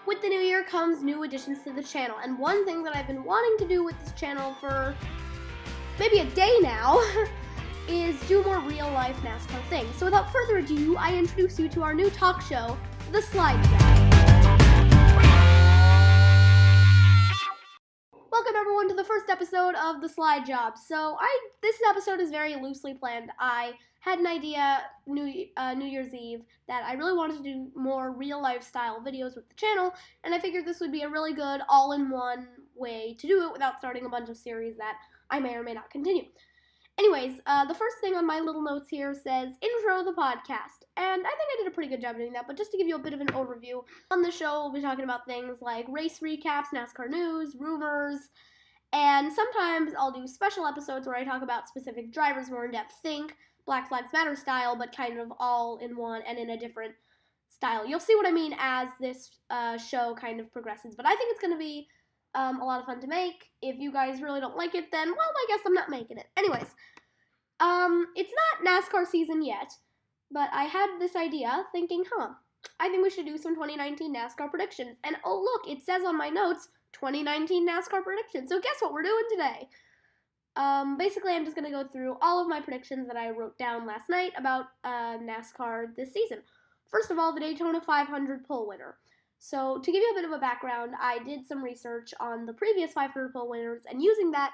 With the new year comes new additions to the channel, and one thing that I've been wanting to do with this channel for maybe a day now is do more real-life NASCAR things. So without further ado, I introduce you to our new talk show, The Slide Job. Welcome everyone to the first episode of The Slide Job. This episode is very loosely planned. I had an idea New Year's Eve that I really wanted to do more real-life style videos with the channel, and I figured this would be a really good all-in-one way to do it without starting a bunch of series that I may or may not continue. Anyways, the first thing on my little notes here says intro the podcast, and I think I did a pretty good job doing that, but just to give you a bit of an overview, on the show we'll be talking about things like race recaps, NASCAR news, rumors, and sometimes I'll do special episodes where I talk about specific drivers more in depth. Think Black Lives Matter style, but kind of all in one and in a different style. You'll see what I mean as this show kind of progresses, but I think it's going to be a lot of fun to make. If you guys really don't like it, then, well, I guess I'm not making it. Anyways, it's not NASCAR season yet, but I had this idea thinking, I think we should do some 2019 NASCAR predictions. And oh look, it says on my notes, 2019 NASCAR predictions. So guess what we're doing today? Basically, I'm just going to go through all of my predictions that I wrote down last night about NASCAR this season. First of all, the Daytona 500 pole winner. So, to give you a bit of a background, I did some research on the previous 500 pole winners, and using that,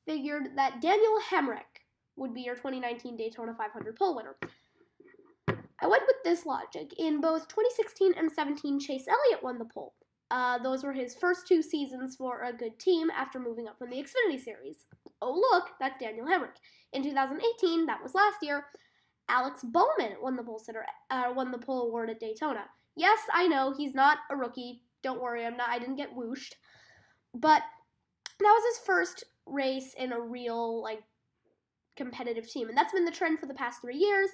figured that Daniel Hemrick would be your 2019 Daytona 500 pole winner. I went with this logic. In both 2016 and 17, Chase Elliott won the pole. Those were his first two seasons for a good team after moving up from the Xfinity Series. Oh look, that's Daniel Hemrick. In 2018, that was last year, Alex Bowman won the pole award at Daytona. Yes, I know, he's not a rookie. Don't worry, I didn't get whooshed. But that was his first race in a real, competitive team. And that's been the trend for the past 3 years.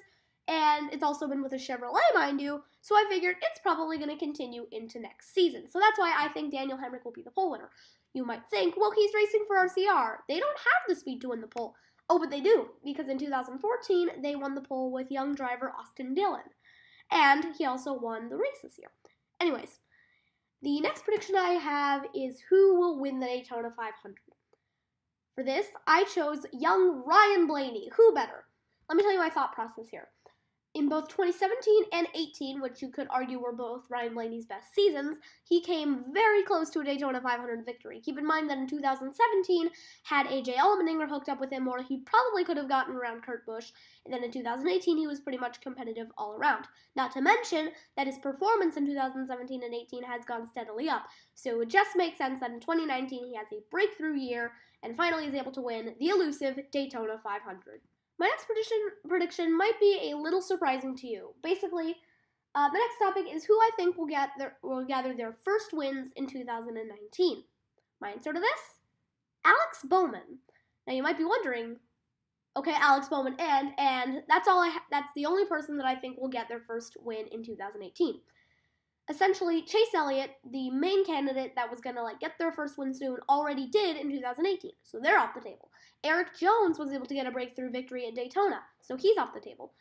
And it's also been with a Chevrolet, mind you, so I figured it's probably going to continue into next season. So that's why I think Daniel Hemrick will be the pole winner. You might think, well, he's racing for RCR. They don't have the speed to win the pole. Oh, but they do, because in 2014, they won the pole with young driver Austin Dillon. And he also won the race this year. Anyways, the next prediction I have is who will win the Daytona 500. For this, I chose young Ryan Blaney. Who better? Let me tell you my thought process here. In both 2017 and 18, which you could argue were both Ryan Blaney's best seasons, he came very close to a Daytona 500 victory. Keep in mind that in 2017, had A.J. Allmendinger hooked up with him more, he probably could have gotten around Kurt Busch. And then in 2018, he was pretty much competitive all around. Not to mention that his performance in 2017 and 18 has gone steadily up. So it just makes sense that in 2019, he has a breakthrough year and finally is able to win the elusive Daytona 500. My next prediction might be a little surprising to you. Basically, the next topic is who I think will gather their first wins in 2019. My answer to this? Alex Bowman. Now you might be wondering, okay, Alex Bowman and that's that's the only person that I think will get their first win in 2018. Essentially, Chase Elliott, the main candidate that was going to get their first win soon, already did in 2018, so they're off the table. Eric Jones was able to get a breakthrough victory at Daytona, so he's off the table.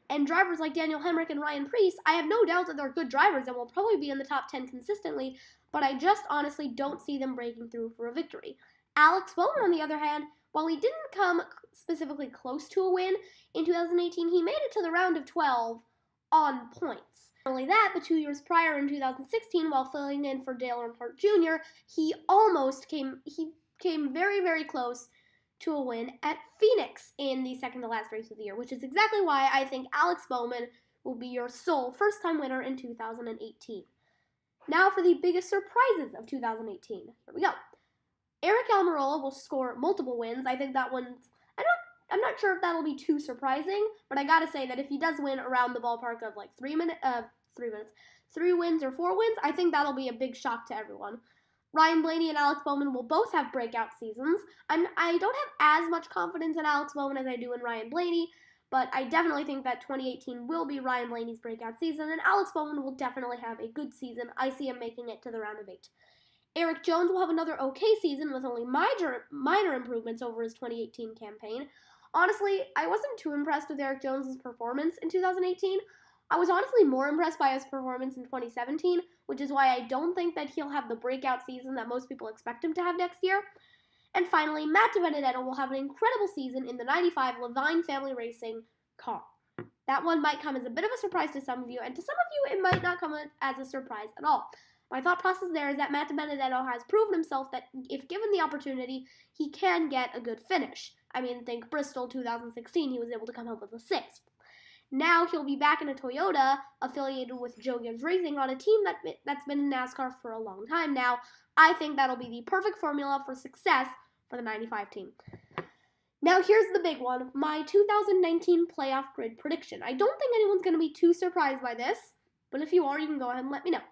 And drivers like Daniel Hemrick and Ryan Preece, I have no doubt that they're good drivers and will probably be in the top 10 consistently, but I just honestly don't see them breaking through for a victory. Alex Bowman, on the other hand, while he didn't come specifically close to a win, in 2018 he made it to the round of 12 on points. Not only that, but 2 years prior in 2016, while filling in for Dale Earnhardt Jr., he came very, very close to a win at Phoenix in the second to last race of the year, which is exactly why I think Alex Bowman will be your sole first-time winner in 2018. Now for the biggest surprises of 2018. Here we go. Eric Almirola will score multiple wins. I think that one's, I'm not sure if that'll be too surprising, but I gotta say that if he does win around the ballpark of 3 wins or 4 wins, I think that'll be a big shock to everyone. Ryan Blaney and Alex Bowman will both have breakout seasons. I don't have as much confidence in Alex Bowman as I do in Ryan Blaney, but I definitely think that 2018 will be Ryan Blaney's breakout season, and Alex Bowman will definitely have a good season. I see him making it to the round of 8. Eric Jones will have another okay season with only minor improvements over his 2018 campaign. Honestly, I wasn't too impressed with Eric Jones' performance in 2018. I was honestly more impressed by his performance in 2017, which is why I don't think that he'll have the breakout season that most people expect him to have next year. And finally, Matt DiBenedetto will have an incredible season in the 95 Levine Family Racing car. That one might come as a bit of a surprise to some of you, and to some of you it might not come as a surprise at all. My thought process there is that Matt DiBenedetto has proven himself that if given the opportunity, he can get a good finish. I mean, think Bristol 2016, he was able to come up with a 6th. Now he'll be back in a Toyota affiliated with Joe Gibbs Racing on a team that's been in NASCAR for a long time now. I think that'll be the perfect formula for success for the 95 team. Now here's the big one, my 2019 playoff grid prediction. I don't think anyone's going to be too surprised by this, but if you are, you can go ahead and let me know.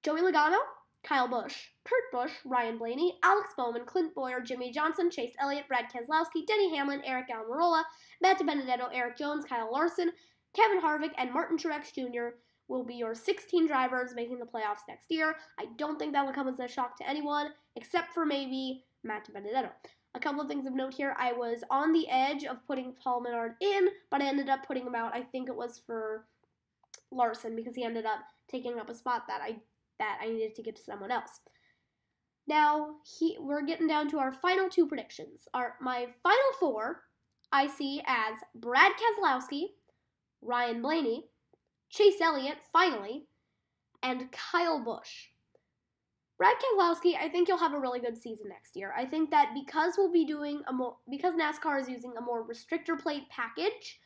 Joey Logano, Kyle Busch, Kurt Busch, Ryan Blaney, Alex Bowman, Clint Boyer, Jimmy Johnson, Chase Elliott, Brad Keselowski, Denny Hamlin, Eric Almirola, Matt DiBenedetto, Eric Jones, Kyle Larson, Kevin Harvick, and Martin Truex Jr. will be your 16 drivers making the playoffs next year. I don't think that will come as a shock to anyone, except for maybe Matt DiBenedetto. A couple of things of note here. I was on the edge of putting Paul Menard in, but I ended up putting him out. I think it was for Larson because he ended up taking up a spot that I needed to give to someone else. Now, we're getting down to our final 2 predictions. My final 4 I see as Brad Keselowski, Ryan Blaney, Chase Elliott, finally, and Kyle Busch. Brad Keselowski, I think he'll have a really good season next year. I think that because because NASCAR is using a more restrictor plate package,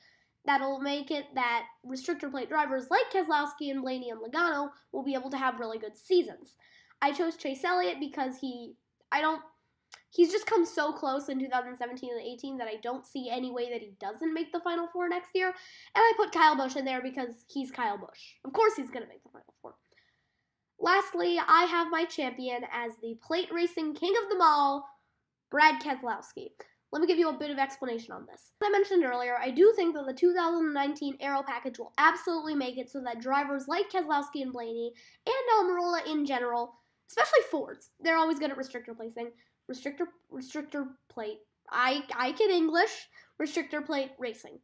that'll make it that restrictor plate drivers like Keselowski and Blaney and Logano will be able to have really good seasons. I chose Chase Elliott because he's just come so close in 2017 and 18 that I don't see any way that he doesn't make the Final 4 next year. And I put Kyle Busch in there because he's Kyle Busch. Of course he's going to make the Final 4. Lastly, I have my champion as the plate racing king of them all, Brad Keselowski. Let me give you a bit of explanation on this. As I mentioned earlier, I do think that the 2019 Aero package will absolutely make it so that drivers like Keselowski and Blaney, and Almirola in general, especially Fords, they're always good at restrictor placing. Restrictor plate. I can English. Restrictor plate racing.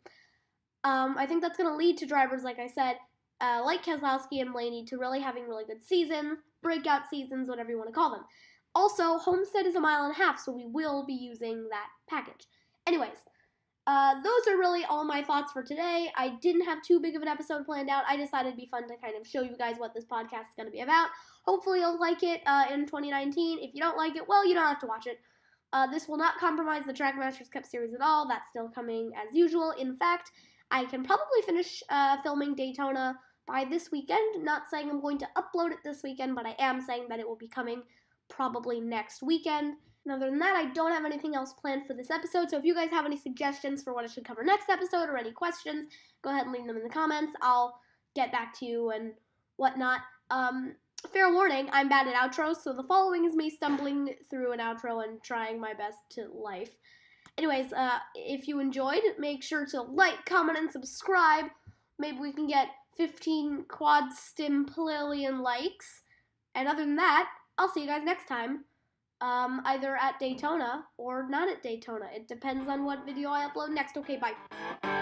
I think that's going to lead to drivers, like I said, like Keselowski and Blaney, to really having really good seasons, breakout seasons, whatever you want to call them. Also, Homestead is 1.5 miles, so we will be using that package. Anyways, those are really all my thoughts for today. I didn't have too big of an episode planned out. I decided it'd be fun to kind of show you guys what this podcast is going to be about. Hopefully you'll like it in 2019. If you don't like it, well, you don't have to watch it. This will not compromise the Trackmasters Cup series at all. That's still coming as usual. In fact, I can probably finish filming Daytona by this weekend. Not saying I'm going to upload it this weekend, but I am saying that it will be coming probably next weekend. And other than that, I don't have anything else planned for this episode, so if you guys have any suggestions for what I should cover next episode or any questions, go ahead and leave them in the comments. I'll get back to you and whatnot. Fair warning, I'm bad at outros, so the following is me stumbling through an outro and trying my best to life. Anyways, if you enjoyed, make sure to like, comment, and subscribe. Maybe we can get 15 quadrillion likes. And other than that, I'll see you guys next time. Either at Daytona or not at Daytona. It depends on what video I upload next. Okay, bye.